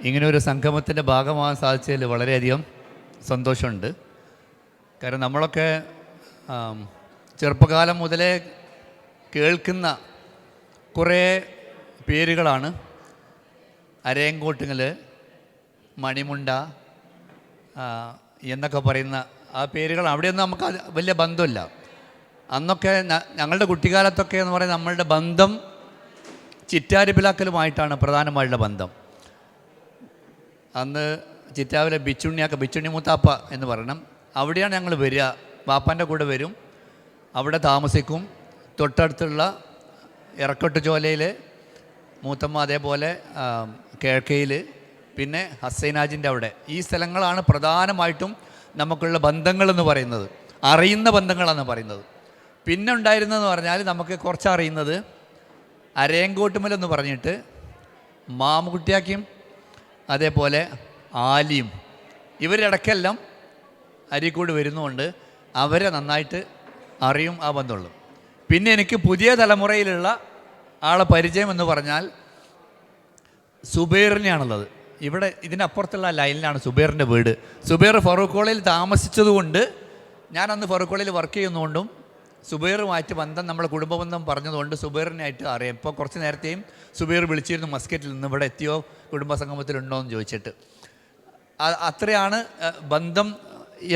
ഇങ്ങനെ ഒരു സംഗമത്തിൻ്റെ ഭാഗമാകാൻ സാധിച്ചതിൽ വളരെയധികം സന്തോഷമുണ്ട്. കാരണം നമ്മളൊക്കെ ചെറുപ്പകാലം മുതലേ കേൾക്കുന്ന കുറേ പേരുകളാണ്. അരയങ്കോട്ടുങ്ങൽ, മണിമുണ്ട എന്നൊക്കെ പറയുന്ന ആ പേരുകൾ. അവിടെയൊന്നും നമുക്ക് വലിയ ബന്ധമില്ല. അന്നൊക്കെ ഞങ്ങളുടെ കുട്ടിക്കാലത്തൊക്കെ എന്ന് പറയുന്നത് നമ്മളുടെ ബന്ധം ചിറ്റാരിപ്പിലാക്കലുമായിട്ടാണ് പ്രധാനമായിട്ടുള്ള ബന്ധം. അന്ന് ചിറ്റാവിലെ ബിച്ചുണ്ണി മൂത്താപ്പ എന്ന് പറയണം, അവിടെയാണ് ഞങ്ങൾ വരിക. വാപ്പാൻ്റെ കൂടെ വരും, അവിടെ താമസിക്കും. തൊട്ടടുത്തുള്ള ഇറക്കൊട്ട് ചോലയിൽ മൂത്തമ്മ, അതേപോലെ കിഴക്കയിൽ, പിന്നെ ഹസൈനാജിൻ്റെ അവിടെ. ഈ സ്ഥലങ്ങളാണ് പ്രധാനമായിട്ടും നമുക്കുള്ള ബന്ധങ്ങളെന്ന് പറയുന്നത്, അറിയുന്ന ബന്ധങ്ങളാണെന്ന് പറയുന്നത്. പിന്നെ ഉണ്ടായിരുന്നതെന്ന് പറഞ്ഞാൽ നമുക്ക് കുറച്ചറിയുന്നത് അരയങ്കോട്ടുമലെന്ന് പറഞ്ഞിട്ട് മാമുകുട്ടിയാക്കിയും അതേപോലെ ആലിയും ഇവരിടയ്ക്കെല്ലാം അരീക്കോട് വരുന്നതുകൊണ്ട് അവരെ നന്നായിട്ട് അറിയും, ആ ബന്ധമുള്ളൂ. പിന്നെ എനിക്ക് പുതിയ തലമുറയിലുള്ള ആളെ പരിചയം എന്ന് പറഞ്ഞാൽ സുബൈറിനെയാണുള്ളത്. ഇവിടെ ഇതിനപ്പുറത്തുള്ള ലൈനിലാണ് സുബൈറിൻ്റെ വീട്. സുബൈർ ഫറൂഖ് കോളേജിൽ താമസിച്ചതുകൊണ്ട്, ഞാൻ അന്ന് ഫറൂഖ് കോളേജിൽ വർക്ക് ചെയ്യുന്നതുകൊണ്ടും സുബൈറുമായിട്ട് ബന്ധം, നമ്മുടെ കുടുംബ ബന്ധം പറഞ്ഞതുകൊണ്ട് സുബൈറിനായിട്ട് അറിയാം. ഇപ്പോൾ കുറച്ച് നേരത്തെയും സുബൈർ വിളിച്ചിരുന്നു മസ്കറ്റിൽ നിന്ന്, ഇവിടെ എത്തിയോ, കുടുംബ സംഗമത്തിലുണ്ടോ എന്ന് ചോദിച്ചിട്ട്. അത്രയാണ് ബന്ധം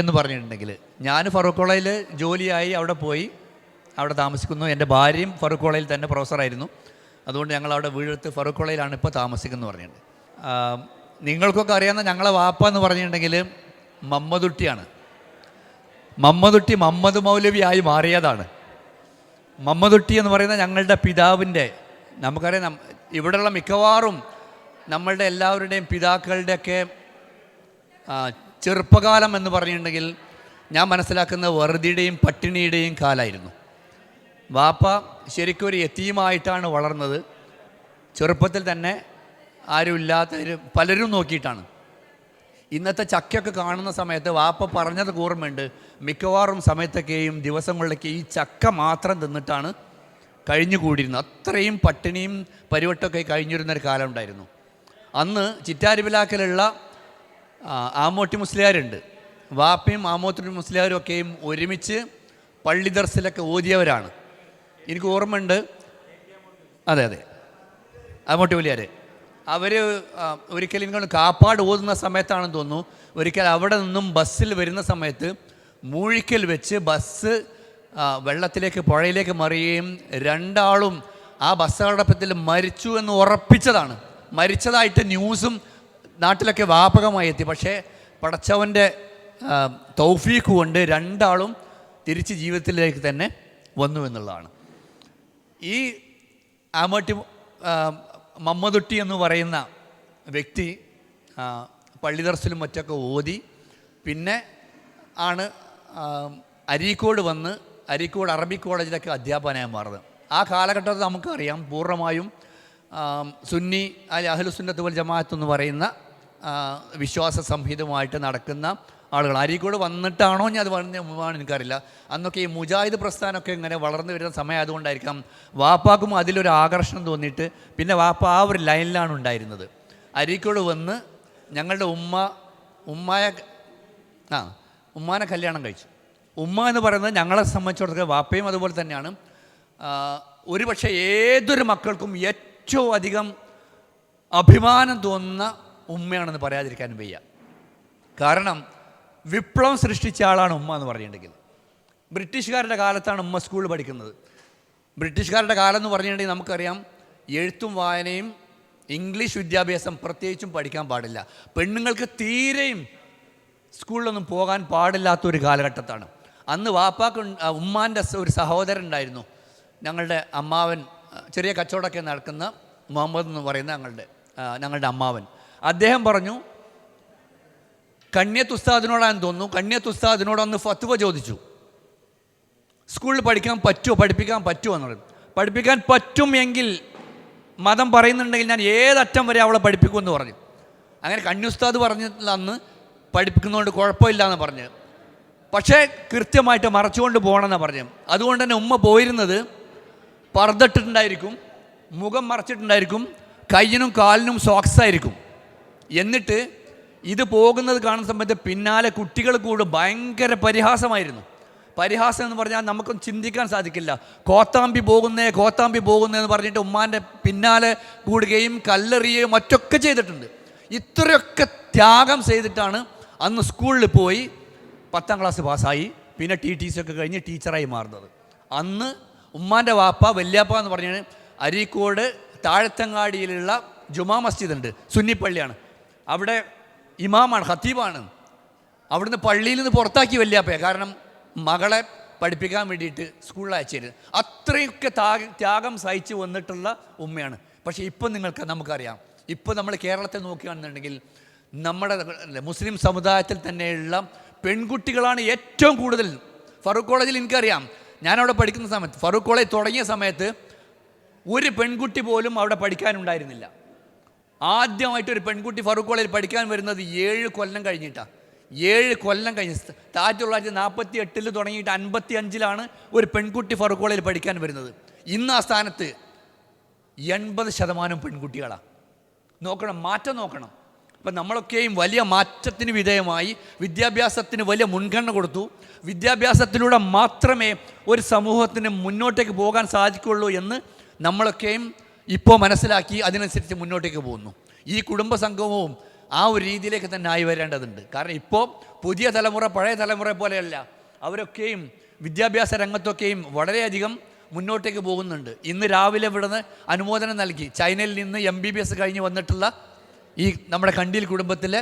എന്ന് പറഞ്ഞിട്ടുണ്ടെങ്കിൽ. ഞാൻ ഫറൂഖ് കോളേജിൽ ജോലിയായി അവിടെ പോയി, അവിടെ താമസിക്കുന്നു. എൻ്റെ ഭാര്യയും ഫറൂഖ് കോളേജിൽ തന്നെ പ്രൊഫസറായിരുന്നു. അതുകൊണ്ട് ഞങ്ങളവിടെ വീടെടുത്ത് ഫറൂഖ് കോളേജിലാണ് ഇപ്പോൾ താമസിക്കുന്നത് പറഞ്ഞിട്ടുണ്ട്. നിങ്ങൾക്കൊക്കെ അറിയാവുന്ന ഞങ്ങളെ വാപ്പ എന്ന് പറഞ്ഞിട്ടുണ്ടെങ്കിൽ മമ്മദുട്ടിയാണ്. മമ്മദുട്ടി മമ്മദ് മൗലവിയായി മാറിയതാണ്. മമ്മദുട്ടി എന്ന് പറയുന്നത് ഞങ്ങളുടെ പിതാവിൻ്റെ, നമുക്കറിയാം ഇവിടെയുള്ള മിക്കവാറും നമ്മളുടെ എല്ലാവരുടെയും പിതാക്കളുടെയൊക്കെ ചെറുപ്പകാലം എന്ന് പറഞ്ഞിട്ടുണ്ടെങ്കിൽ ഞാൻ മനസ്സിലാക്കുന്ന വെറുതിയുടെയും പട്ടിണിയുടെയും കാലമായിരുന്നു. വാപ്പ ശരിക്കും ഒരു യതീമായിട്ടാണ് വളർന്നത്. ചെറുപ്പത്തിൽ തന്നെ ആരുമില്ലാത്ത പലരും നോക്കിയിട്ടാണ്. ഇന്നത്തെ ചക്കയൊക്കെ കാണുന്ന സമയത്ത് വാപ്പ പറഞ്ഞത് ഓർമ്മയുണ്ട്, മിക്കവാറും സമയത്തൊക്കെയും ദിവസങ്ങളിലൊക്കെ ഈ ചക്ക മാത്രം തിന്നിട്ടാണ് കഴിഞ്ഞുകൂടിയിരുന്നത്. അത്രയും പട്ടിണിയും പരിവട്ടമൊക്കെ കഴിഞ്ഞിരുന്നൊരു കാലം ഉണ്ടായിരുന്നു. അന്ന് ചിറ്റാരിപ്പിലാക്കലുള്ള ആമോട്ടി മുസ്ലിയാരുണ്ട്. വാപ്പയും ആമോട്ടി മുസ്ലിയാരും ഒക്കെയും ഒരുമിച്ച് പള്ളി ദർസിലൊക്കെ ഓതിയവരാണ്. എനിക്ക് ഓർമ്മയുണ്ട്. അതെ, ആമോട്ടി മുസ്ലിയാർ അവർ ഒരിക്കലും നിങ്ങൾ കാപ്പാട് ഓതുന്ന സമയത്താണെന്ന് തോന്നുന്നു, ഒരിക്കൽ അവിടെ നിന്നും ബസ്സിൽ വരുന്ന സമയത്ത് മൂഴിക്കൽ വെച്ച് ബസ് വെള്ളത്തിലേക്ക്, പുഴയിലേക്ക് മറിയുകയും രണ്ടാളും ആ ബസ്സടപ്പത്തിൽ മരിച്ചു എന്ന് ഉറപ്പിച്ചതാണ്. മരിച്ചതായിട്ട് ന്യൂസും നാട്ടിലൊക്കെ വ്യാപകമായി എത്തി. പക്ഷേ പടച്ചവൻ്റെ തൗഫീഖ് കൊണ്ട് രണ്ടാളും തിരിച്ച് ജീവിതത്തിലേക്ക് തന്നെ വന്നു എന്നുള്ളതാണ്. ഈ ആമോട്ടി മമ്മദുട്ടി എന്ന് പറയുന്ന വ്യക്തി പള്ളി ദർസിലും മറ്റൊക്കെ ഓതി പിന്നെ ആണ് അരീക്കോട് വന്ന് അരീക്കോട് അറബിക് കോളേജിലൊക്കെ അധ്യാപകനായി മാറുന്നത്. ആ കാലഘട്ടത്തിൽ നമുക്കറിയാം പൂർണ്ണമായും സുന്നി അഹ്ലുസുന്നത്ത് വൽ ജമാഅത്ത് എന്ന് പറയുന്ന വിശ്വാസ സംഹിതമായിട്ട് നടക്കുന്ന ആളുകൾ. അരീക്കോട് വന്നിട്ടാണോ ഞാൻ അത് പറഞ്ഞാണ് എനിക്കറിയില്ല. അന്നൊക്കെ ഈ മുജാഹിദ് പ്രസ്ഥാനമൊക്കെ ഇങ്ങനെ വളർന്നു വരുന്ന സമയമായതുകൊണ്ടായിരിക്കാം വാപ്പാക്കും അതിലൊരു ആകർഷണം തോന്നിയിട്ട് പിന്നെ വാപ്പ ആ ഒരു ലൈനിലാണ് ഉണ്ടായിരുന്നത്. അരീക്കോട് വന്ന് ഞങ്ങളുടെ ഉമ്മാനെ കല്യാണം കഴിച്ചു. ഉമ്മ എന്ന് പറയുന്നത് ഞങ്ങളെ സംബന്ധിച്ചിടത്തോളം വാപ്പയും അതുപോലെ തന്നെയാണ്. ഒരുപക്ഷെ ഏതൊരു മക്കൾക്കും ഏറ്റവും അധികം അഭിമാനം തോന്നുന്ന ഉമ്മയാണെന്ന് പറയാതിരിക്കാനും വയ്യ. കാരണം വിപ്ലവം സൃഷ്ടിച്ച ആളാണ് ഉമ്മ എന്ന് പറഞ്ഞിട്ടുണ്ടെങ്കിൽ. ബ്രിട്ടീഷുകാരുടെ കാലത്താണ് ഉമ്മ സ്കൂളിൽ പഠിക്കുന്നത്. ബ്രിട്ടീഷുകാരുടെ കാലം എന്ന് പറഞ്ഞിട്ടുണ്ടെങ്കിൽ നമുക്കറിയാം എഴുത്തും വായനയും ഇംഗ്ലീഷ് വിദ്യാഭ്യാസം പ്രത്യേകിച്ചും പഠിക്കാൻ പാടില്ല. പെണ്ണുങ്ങൾക്ക് തീരെയും സ്കൂളിലൊന്നും പോകാൻ പാടില്ലാത്തൊരു കാലഘട്ടത്താണ്. അന്ന് വാപ്പാക്ക് ഉമ്മാൻ്റെ ഒരു സഹോദരൻ ഉണ്ടായിരുന്നു. ഞങ്ങളുടെ അമ്മാവൻ, ചെറിയ കച്ചവടമൊക്കെ നടക്കുന്ന മുഹമ്മദ് എന്ന് പറയുന്ന ഞങ്ങളുടെ അമ്മാവൻ. അദ്ദേഹം പറഞ്ഞു, കണ്യത്ത് ഉസ്താദിനോടാന്ന് തോന്നുന്നു, കണ്യത്ത് ഉസ്താദിനോട് അന്ന് ഫത്വ ചോദിച്ചു, സ്കൂളിൽ പഠിക്കാൻ പറ്റുമോ, പഠിപ്പിക്കാൻ പറ്റുമോ എന്ന് പറയും. പഠിപ്പിക്കാൻ പറ്റുമെങ്കിൽ മതം പറയുന്നുണ്ടെങ്കിൽ ഞാൻ ഏതറ്റം വരെ അവളെ പഠിപ്പിക്കുമെന്ന് പറഞ്ഞു. അങ്ങനെ കണ്യുസ്താദ് പറഞ്ഞിട്ടില്ല, അന്ന് പഠിപ്പിക്കുന്നതുകൊണ്ട് കുഴപ്പമില്ല എന്ന് പറഞ്ഞ്. പക്ഷേ കൃത്യമായിട്ട് മറച്ചുകൊണ്ട് പോകണമെന്നാണ് പറഞ്ഞു. അതുകൊണ്ട് തന്നെ ഉമ്മ പോയിരുന്നത് പർദ്ദ ഇട്ടിട്ടുണ്ടായിരിക്കും, മുഖം മറച്ചിട്ടുണ്ടായിരിക്കും, കയ്യിനും കാലിനും സോക്സ് ആയിരിക്കും. എന്നിട്ട് ഇത് പോകുന്നത് കാണുന്ന സമയത്ത് പിന്നാലെ കുട്ടികൾ കൂടും. ഭയങ്കര പരിഹാസമായിരുന്നു. പരിഹാസം എന്ന് പറഞ്ഞാൽ നമുക്കൊന്നും ചിന്തിക്കാൻ സാധിക്കില്ല. കോത്താമ്പി പോകുന്നതെന്ന് പറഞ്ഞിട്ട് ഉമ്മാൻ്റെ പിന്നാലെ കൂടുകയും കല്ലെറിയുകയും മറ്റൊക്കെ ചെയ്തിട്ടുണ്ട്. ഇത്രയൊക്കെ ത്യാഗം ചെയ്തിട്ടാണ് അന്ന് സ്കൂളിൽ പോയി 10ാം ക്ലാസ് പാസ്സായി. പിന്നെ TTC ഒക്കെ കഴിഞ്ഞ് ടീച്ചറായി മാറുന്നത്. അന്ന് ഉമ്മാൻ്റെ വാപ്പ വല്യാപ്പ എന്ന് പറഞ്ഞാൽ അരീക്കോട് താഴത്തങ്ങാടിയിലുള്ള ജുമാ മസ്ജിദ് ഉണ്ട്, സുന്നിപ്പള്ളിയാണ്. അവിടെ ഇമാമാണ്, ഖത്തീബാണ്. അവിടുന്ന് പള്ളിയിൽ നിന്ന് പുറത്താക്കി വല്യാപ്പയെ. കാരണം മകളെ പഠിപ്പിക്കാൻ വേണ്ടിയിട്ട് സ്കൂളിൽ അയച്ചിരുന്നു. അത്രയൊക്കെ ത്യാഗം സഹിച്ച് വന്നിട്ടുള്ള ഉമ്മയാണ്. പക്ഷേ ഇപ്പം നമുക്കറിയാം, ഇപ്പോൾ നമ്മൾ കേരളത്തെ നോക്കുകയാണെന്നുണ്ടെങ്കിൽ നമ്മുടെ മുസ്ലിം സമുദായത്തിൽ തന്നെയുള്ള പെൺകുട്ടികളാണ് ഏറ്റവും കൂടുതൽ. ഫറൂഖ് കോളേജിൽ എനിക്കറിയാം, ഞാനവിടെ പഠിക്കുന്ന സമയത്ത്, ഫറൂഖ് കോളേജ് തുടങ്ങിയ സമയത്ത് ഒരു പെൺകുട്ടി പോലും അവിടെ പഠിക്കാനുണ്ടായിരുന്നില്ല. ആദ്യമായിട്ടൊരു പെൺകുട്ടി ഫറൂഖ് കോളേജിൽ പഠിക്കാൻ വരുന്നത് 7 കൊല്ലം കഴിഞ്ഞിട്ടാണ്. 7 കൊല്ലം കഴിഞ്ഞ് 1948 തുടങ്ങിയിട്ട് 55 ഒരു പെൺകുട്ടി ഫറൂഖ് കോളേജിൽ പഠിക്കാൻ വരുന്നത്. ഇന്ന് ആ സ്ഥാനത്ത് 80% പെൺകുട്ടികളാണ്. നോക്കണം, മാറ്റം നോക്കണം. അപ്പം നമ്മളൊക്കെയും വലിയ മാറ്റത്തിന് വിധേയമായി വിദ്യാഭ്യാസത്തിന് വലിയ മുൻഗണന കൊടുത്തു. വിദ്യാഭ്യാസത്തിലൂടെ മാത്രമേ ഒരു സമൂഹത്തിന് മുന്നോട്ടേക്ക് പോകാൻ സാധിക്കുകയുള്ളൂ എന്ന് നമ്മളൊക്കെയും ഇപ്പോൾ മനസ്സിലാക്കി അതിനനുസരിച്ച് മുന്നോട്ടേക്ക് പോകുന്നു. ഈ കുടുംബ സംഗമവും ആ ഒരു രീതിയിലേക്ക് തന്നെ ആയി വരേണ്ടതുണ്ട്. കാരണം ഇപ്പോൾ പുതിയ തലമുറ പഴയ തലമുറ പോലെയല്ല. അവരൊക്കെയും വിദ്യാഭ്യാസ രംഗത്തൊക്കെയും വളരെയധികം മുന്നോട്ടേക്ക് പോകുന്നുണ്ട്. ഇന്ന് രാവിലെ ഇവിടുന്ന് അനുമോദനം നൽകി ചൈനയിൽ നിന്ന് MBBS കഴിഞ്ഞ് വന്നിട്ടുള്ള ഈ നമ്മുടെ കണ്ടീൽ കുടുംബത്തിലെ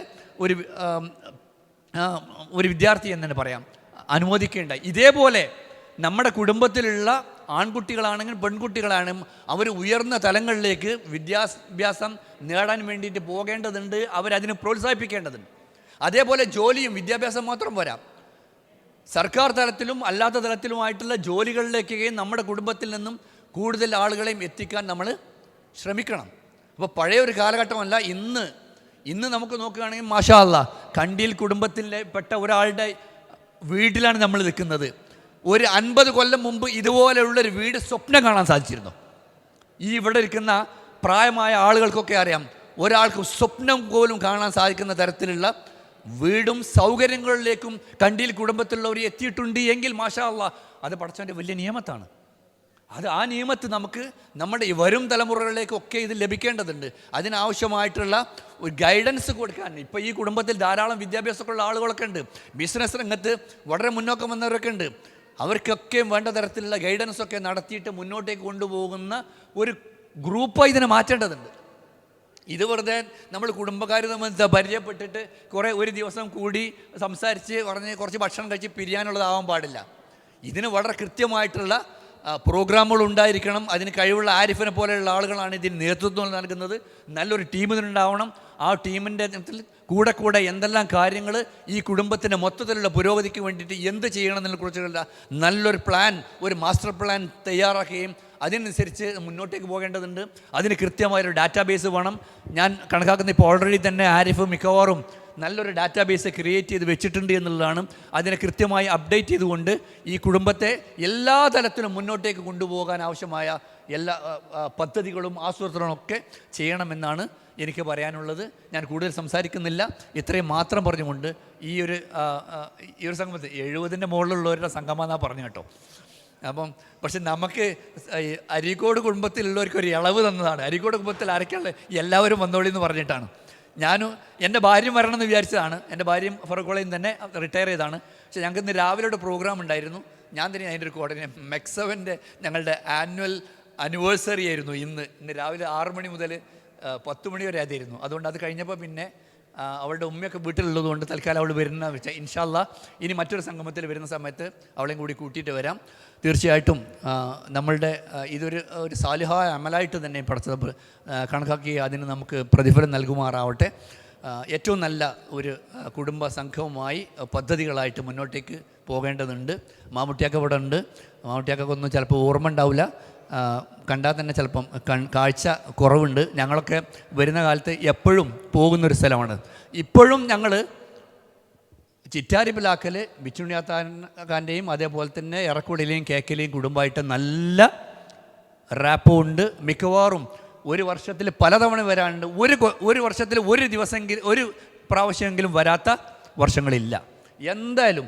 ഒരു വിദ്യാർത്ഥി എന്ന് തന്നെ പറയാം, അനുമോദിക്കേണ്ടായി. ഇതേപോലെ നമ്മുടെ കുടുംബത്തിലുള്ള ആൺകുട്ടികളാണെങ്കിലും പെൺകുട്ടികളാണെങ്കിലും അവർ ഉയർന്ന തലങ്ങളിലേക്ക് വിദ്യാഭ്യാസം നേടാൻ വേണ്ടിയിട്ട് പോകേണ്ടതുണ്ട്. അവരതിനെ പ്രോത്സാഹിപ്പിക്കേണ്ടതുണ്ട്. അതേപോലെ ജോലിയും വിദ്യാഭ്യാസം മാത്രം പോരാ, സർക്കാർ തലത്തിലും അല്ലാത്ത തലത്തിലുമായിട്ടുള്ള ജോലികളിലേക്കൊക്കെയും നമ്മുടെ കുടുംബത്തിൽ നിന്നും കൂടുതൽ ആളുകളെയും എത്തിക്കാൻ നമ്മൾ ശ്രമിക്കണം. അപ്പോൾ പഴയ ഒരു കാലഘട്ടമല്ല. ഇന്ന് നമുക്ക് നോക്കുകയാണെങ്കിൽ മാഷാ അല്ലാഹ് കണ്ടീൽ കുടുംബത്തിലെ പെട്ട ഒരാളുടെ വീട്ടിലാണ് നമ്മൾ നിൽക്കുന്നത്. ഒരു 50 കൊല്ലം മുമ്പ് ഇതുപോലെയുള്ളൊരു വീട് സ്വപ്നം കാണാൻ സാധിച്ചിരുന്നു? ഈ ഇവിടെ ഇരിക്കുന്ന പ്രായമായ ആളുകൾക്കൊക്കെ അറിയാം, ഒരാൾക്ക് സ്വപ്നം പോലും കാണാൻ സാധിക്കുന്ന തരത്തിലുള്ള വീടും സൗകര്യങ്ങളിലേക്കും കണ്ടീൽ കുടുംബത്തിലുള്ളവർ എത്തിയിട്ടുണ്ട് എങ്കിൽ മാഷാ അല്ലാഹ് അത് പടച്ചവൻ്റെ വലിയ നിയമത്താണ്. ആ നിയമത്ത് നമുക്ക് നമ്മുടെ ഈ വരും തലമുറകളിലേക്കൊക്കെ ഇത് ലഭിക്കേണ്ടതുണ്ട്. അതിനാവശ്യമായിട്ടുള്ള ഒരു ഗൈഡൻസ് കൊടുക്കാൻ ഇപ്പോൾ ഈ കുടുംബത്തിൽ ധാരാളം വിദ്യാഭ്യാസമുള്ള ആളുകളൊക്കെ ഉണ്ട്. ബിസിനസ് രംഗത്ത് വളരെ മുന്നോക്കം വന്നവരൊക്കെ ഉണ്ട്. അവർക്കൊക്കെ വേണ്ട തരത്തിലുള്ള ഗൈഡൻസൊക്കെ നടത്തിയിട്ട് മുന്നോട്ടേക്ക് കൊണ്ടുപോകുന്ന ഒരു ഗ്രൂപ്പായി ഇതിനെ മാറ്റേണ്ടതുണ്ട്. ഇത് വെറുതെ നമ്മൾ കുടുംബക്കാർ തമ്മിൽ പരിചയപ്പെട്ടിട്ട് ഒരു ദിവസം കൂടി സംസാരിച്ച് കുറച്ച് ഭക്ഷണം കഴിച്ച് പിരിയാനുള്ളതാവാൻ പാടില്ല. ഇതിന് വളരെ കൃത്യമായിട്ടുള്ള പ്രോഗ്രാമുകൾ ഉണ്ടായിരിക്കണം. അതിന് കഴിവുള്ള ആരിഫിനെ പോലെയുള്ള ആളുകളാണ് ഇതിന് നേതൃത്വം നൽകുന്നത്. നല്ലൊരു ടീം ഇതിനുണ്ടാവണം. ആ ടീമിൻ്റെ കൂടെ എന്തെല്ലാം കാര്യങ്ങൾ ഈ കുടുംബത്തിൻ്റെ മൊത്തത്തിലുള്ള പുരോഗതിക്ക് വേണ്ടിയിട്ട് എന്ത് ചെയ്യണമെന്നതിനെക്കുറിച്ചുള്ള നല്ലൊരു പ്ലാൻ, ഒരു മാസ്റ്റർ പ്ലാൻ തയ്യാറാക്കുകയും അതിനനുസരിച്ച് മുന്നോട്ടേക്ക് പോകേണ്ടതുണ്ട്. അതിന് കൃത്യമായൊരു ഡാറ്റാബേസ് വേണം. ഞാൻ കണക്കാക്കുന്ന ഇപ്പോൾ ഓൾറെഡി തന്നെ ആരിഫ് മിക്കവാറും നല്ലൊരു ഡാറ്റാബേസ് ക്രിയേറ്റ് ചെയ്ത് വെച്ചിട്ടുണ്ട് എന്നുള്ളതാണ്. അതിനെ കൃത്യമായി അപ്ഡേറ്റ് ചെയ്തുകൊണ്ട് ഈ കുടുംബത്തെ എല്ലാ തലത്തിലും മുന്നോട്ടേക്ക് കൊണ്ടുപോകാൻ ആവശ്യമായ എല്ലാ പദ്ധതികളും ആസൂത്രണവും ഒക്കെ ചെയ്യണമെന്നാണ് എനിക്ക് പറയാനുള്ളത്. ഞാൻ കൂടുതൽ സംസാരിക്കുന്നില്ല, ഇത്രയും മാത്രം പറഞ്ഞുകൊണ്ട് ഈ ഒരു സംഗമത്തിൽ 70ൻ്റെ മുകളിലുള്ളവരുടെ സംഗമമെന്നാണ് പറഞ്ഞു കേട്ടോ. പക്ഷെ നമുക്ക് അരീക്കോട് കുടുംബത്തിലുള്ളവർക്ക് ഒരു ഇളവ് തന്നതാണ്. അരീക്കോട് കുടുംബത്തിൽ ആരൊക്കെയുള്ള എല്ലാവരും വന്നോളി എന്ന് പറഞ്ഞിട്ടാണ്. എൻ്റെ ഭാര്യയും വരണമെന്ന് വിചാരിച്ചതാണ്. എൻ്റെ ഭാര്യയും ഫറൂഖ് കോളേജിൽ തന്നെ റിട്ടയർ ചെയ്താണ്. പക്ഷേ ഞങ്ങൾക്ക് ഇന്ന് രാവിലെ ഒരു പ്രോഗ്രാം ഉണ്ടായിരുന്നു. ഞാൻ തന്നെ അതിൻ്റെ ഒരു കോർഡിനേറ്റ് മെക്സവൻ്റെ ഞങ്ങളുടെ ആനിവേഴ്സറി ആയിരുന്നു ഇന്ന് രാവിലെ 6 മണി മുതൽ 10 മണി വരെ അതായിരുന്നു. അതുകൊണ്ട് അത് കഴിഞ്ഞപ്പോൾ പിന്നെ അവളുടെ ഉമ്മയൊക്കെ വീട്ടിലുള്ളത് കൊണ്ട് തൽക്കാലം അവൾ വരുന്ന വെച്ചാൽ ഇൻഷാ അല്ലാഹ് ഇനി മറ്റൊരു സംഗമത്തിൽ വരുന്ന സമയത്ത് അവളെയും കൂടി കൂട്ടിയിട്ട് വരാം. തീർച്ചയായിട്ടും നമ്മളുടെ ഇതൊരു സാലിഹായ അമലായിട്ട് തന്നെ പടച്ചത് കണക്കാക്കി അതിന് നമുക്ക് പ്രതിഫലം നൽകുമാറാവട്ടെ. ഏറ്റവും നല്ല ഒരു കുടുംബ സംഘവുമായി പദ്ധതികളായിട്ട് മുന്നോട്ടേക്ക് പോകേണ്ടതുണ്ട്. മാമുട്ടിയൊക്കെ ഇവിടെ ഉണ്ട്. മാമുട്ടിയൊക്കൊന്നും ചിലപ്പോൾ ഓർമ്മ ഉണ്ടാവില്ല, കണ്ടാൽ തന്നെ ചിലപ്പം കാഴ്ച കുറവുണ്ട്. ഞങ്ങളൊക്കെ വരുന്ന കാലത്ത് എപ്പോഴും പോകുന്നൊരു സ്ഥലമാണ്. ഇപ്പോഴും ഞങ്ങൾ ചിറ്റാരിപ്പിലാക്കൽ ബിച്ചുണ്ണിയാത്താൻ്റെയും അതേപോലെ തന്നെ എറക്കുടിയിലെയും കേക്കലെയും കുടുംബമായിട്ട് നല്ല റാപ്പുണ്ട്. മിക്കവാറും ഒരു വർഷത്തിൽ പലതവണ വരാനുണ്ട്. ഒരു വർഷത്തിൽ ഒരു ദിവസമെങ്കിലും ഒരു പ്രാവശ്യമെങ്കിലും വരാത്ത വർഷങ്ങളില്ല. എന്തായാലും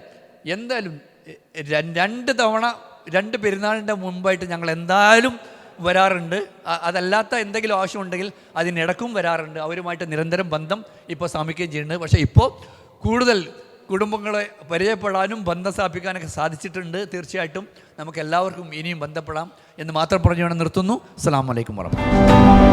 2 തവണ 2 പെരുന്നാളിൻ്റെ മുമ്പായിട്ട് ഞങ്ങൾ എന്തായാലും വരാറുണ്ട്. അതല്ലാത്ത എന്തെങ്കിലും ആവശ്യമുണ്ടെങ്കിൽ അതിനിടക്കും വരാറുണ്ട്. അവരുമായിട്ട് നിരന്തരം ബന്ധം ഇപ്പോൾ സ്ഥാപിക്കുകയും ചെയ്യുന്നുണ്ട്. പക്ഷേ ഇപ്പോൾ കൂടുതൽ കുടുംബങ്ങളെ പരിചയപ്പെടാനും ബന്ധം സ്ഥാപിക്കാനൊക്കെ സാധിച്ചിട്ടുണ്ട്. തീർച്ചയായിട്ടും നമുക്ക് എല്ലാവർക്കും ഇനിയും ബന്ധപ്പെടാം എന്ന് മാത്രം പറഞ്ഞുകൊണ്ട് നിർത്തുന്നു. അസ്സലാമു അലൈക്കും വറഹ്മത്തുള്ളാഹി.